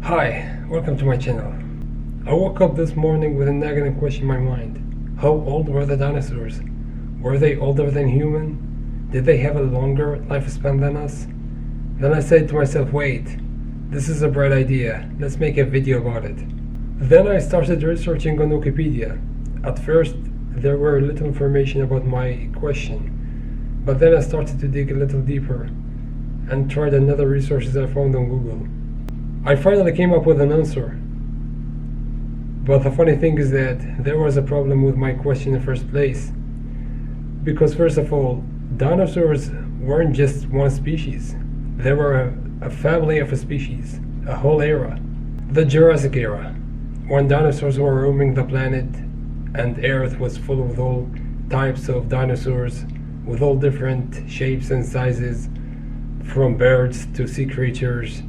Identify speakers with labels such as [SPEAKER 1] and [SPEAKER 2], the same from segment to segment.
[SPEAKER 1] Hi, welcome to my channel. I woke up this morning with a nagging question in my mind. How old were the dinosaurs? Were they older than human? Did they have a longer lifespan than us? Then I said to myself, wait, this is a bright idea. Let's make a video about it. Then I started researching on Wikipedia. At first, there were little information about my question, but then I started to dig a little deeper and tried another resources I found on Google. I finally came up with an answer. But the funny thing is that there was a problem with my question in the first place. Because first of all, dinosaurs weren't just one species. They were a family of a species, a whole era. The Jurassic era, when dinosaurs were roaming the planet and Earth was full of all types of dinosaurs with all different shapes and sizes, from birds to sea creatures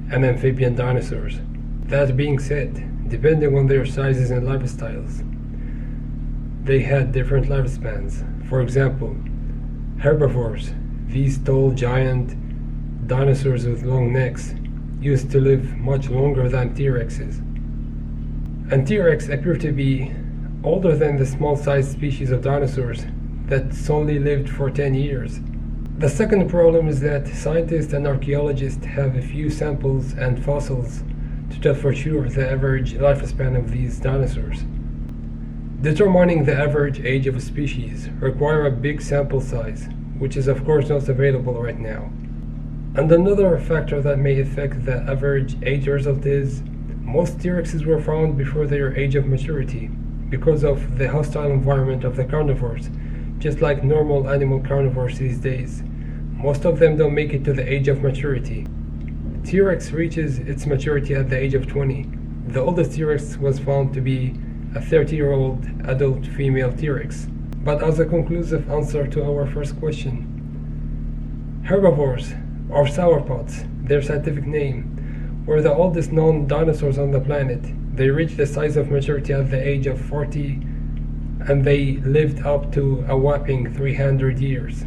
[SPEAKER 1] and amphibian dinosaurs. That being said, depending on their sizes and lifestyles, they had different lifespans. For example, herbivores, these tall giant dinosaurs with long necks, used to live much longer than T-Rexes. And T-Rex appear to be older than the small-sized species of dinosaurs that only lived for 10 years. The second problem is that scientists and archeologists have a few samples and fossils to tell for sure the average lifespan of these dinosaurs. Determining the average age of a species requires a big sample size, which is of course not available right now. And another factor that may affect the average age result is most T-Rexes were found before their age of maturity because of the hostile environment of the carnivores. Just like normal animal carnivores these days, most of them don't make it to the age of maturity. T-Rex reaches its maturity at the age of 20. The oldest T-Rex was found to be a 30-year-old adult female T-Rex. But as a conclusive answer to our first question, herbivores, or sauropods, their scientific name, were the oldest known dinosaurs on the planet. They reached the size of maturity at the age of 40, and they lived up to a whopping 300 years.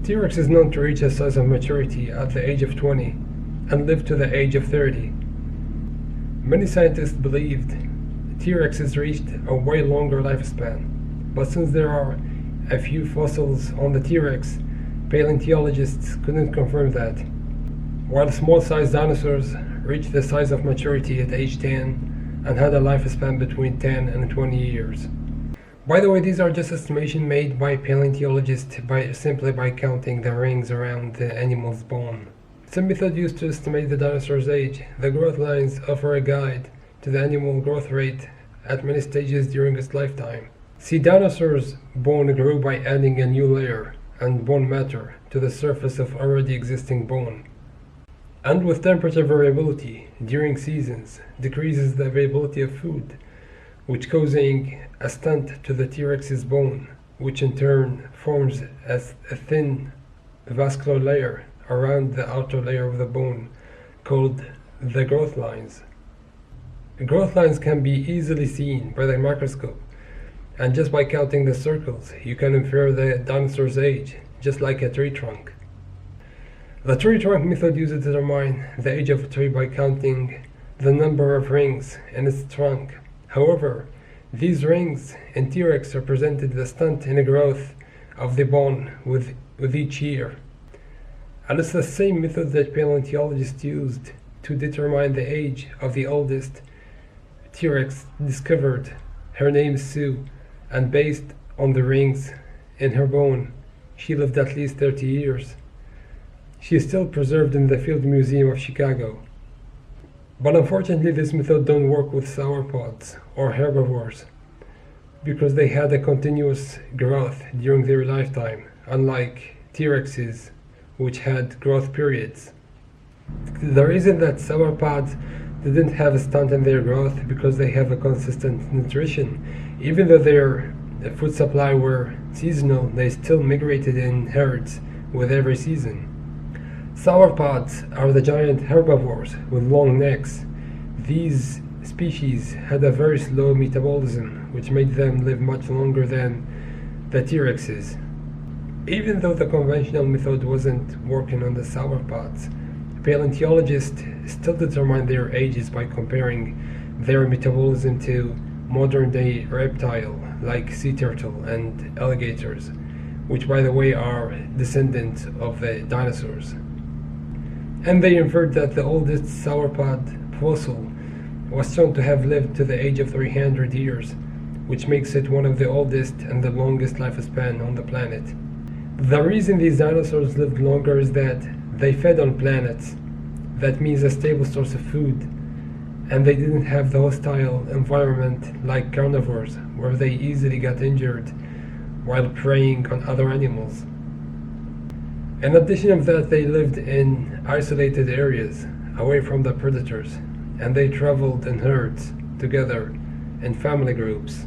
[SPEAKER 1] T-Rex is known to reach a size of maturity at the age of 20 and live to the age of 30. Many scientists believed T-Rexes reached a way longer lifespan, but since there are a few fossils on the T-Rex, paleontologists couldn't confirm that. While small-sized dinosaurs reached the size of maturity at age 10 and had a lifespan between 10 and 20 years. By the way, these are just estimations made by paleontologists simply by counting the rings around the animal's bone. Some method used to estimate the dinosaur's age. The growth lines offer a guide to the animal growth rate at many stages during its lifetime. See, dinosaurs' bone grew by adding a new layer and bone matter to the surface of already existing bone. And with temperature variability during seasons decreases the availability of food, which causing a stunt to the T-Rex's bone, which in turn forms a thin vascular layer around the outer layer of the bone called the growth lines. Growth lines can be easily seen by the microscope, and just by counting the circles you can infer the dinosaur's age, just like a tree trunk. The tree trunk method uses to determine the age of a tree by counting the number of rings in its trunk. However, these rings in T-Rex represented the stunt in the growth of the bone with each year. And it's the same method that paleontologists used to determine the age of the oldest T-Rex discovered. Her name is Sue, and based on the rings in her bone, she lived at least 30 years. She is still preserved in the Field Museum of Chicago. But unfortunately, this method don't work with sauropods or herbivores because they had a continuous growth during their lifetime, unlike T-Rexes, which had growth periods. The reason that sauropods didn't have a stunt in their growth because they have a consistent nutrition. Even though their food supply were seasonal, they still migrated in herds with every season. Sauropods are the giant herbivores with long necks. These species had a very slow metabolism, which made them live much longer than the T-Rexes. Even though the conventional method wasn't working on the sauropods, Paleontologists still determine their ages by comparing their metabolism to modern-day reptile like sea turtle and alligators, which by the way are descendants of the dinosaurs. And they inferred that the oldest sauropod fossil was shown to have lived to the age of 300 years, which makes it one of the oldest and the longest lifespan on the planet. The reason these dinosaurs lived longer is that they fed on planets. That means a stable source of food, and they didn't have the hostile environment like carnivores, where they easily got injured while preying on other animals. In addition of that, they lived in isolated areas, away from the predators, and they traveled in herds, together, in family groups.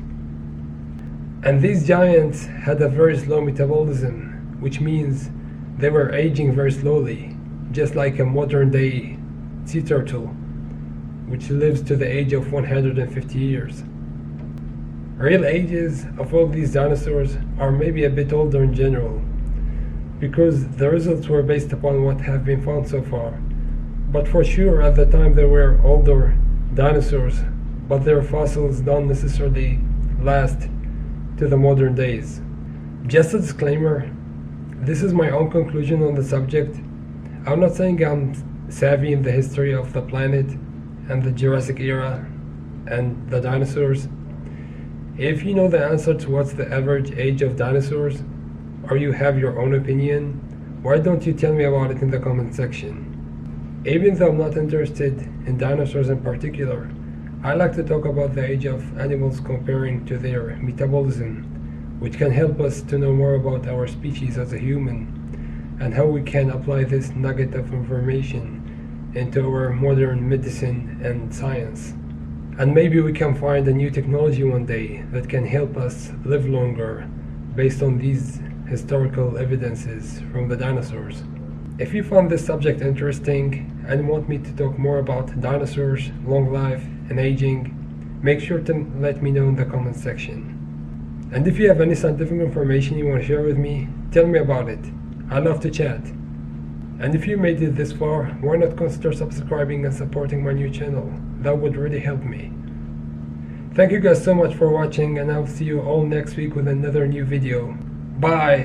[SPEAKER 1] And these giants had a very slow metabolism, which means they were aging very slowly, just like a modern-day sea turtle, which lives to the age of 150 years. Real ages of all these dinosaurs are maybe a bit older in general, because the results were based upon what have been found so far. But for sure, at the time there were older dinosaurs, but their fossils don't necessarily last to the modern days. Just a disclaimer, this is my own conclusion on the subject. I'm not saying I'm savvy in the history of the planet and the Jurassic era and the dinosaurs. If you know the answer to what's the average age of dinosaurs, or you have your own opinion, why don't you tell me about it in the comment section? Even though I'm not interested in dinosaurs in particular, I like to talk about the age of animals comparing to their metabolism, which can help us to know more about our species as a human, and how we can apply this nugget of information into our modern medicine and science. And maybe we can find a new technology one day that can help us live longer based on these historical evidences from the dinosaurs. If you found this subject interesting and want me to talk more about dinosaurs, long life, and aging, make sure to let me know in the comment section. And if you have any scientific information you want to share with me, tell me about it. I love to chat. And if you made it this far, why not consider subscribing and supporting my new channel? That would really help me. Thank you guys so much for watching, and I'll see you all next week with another new video. Bye!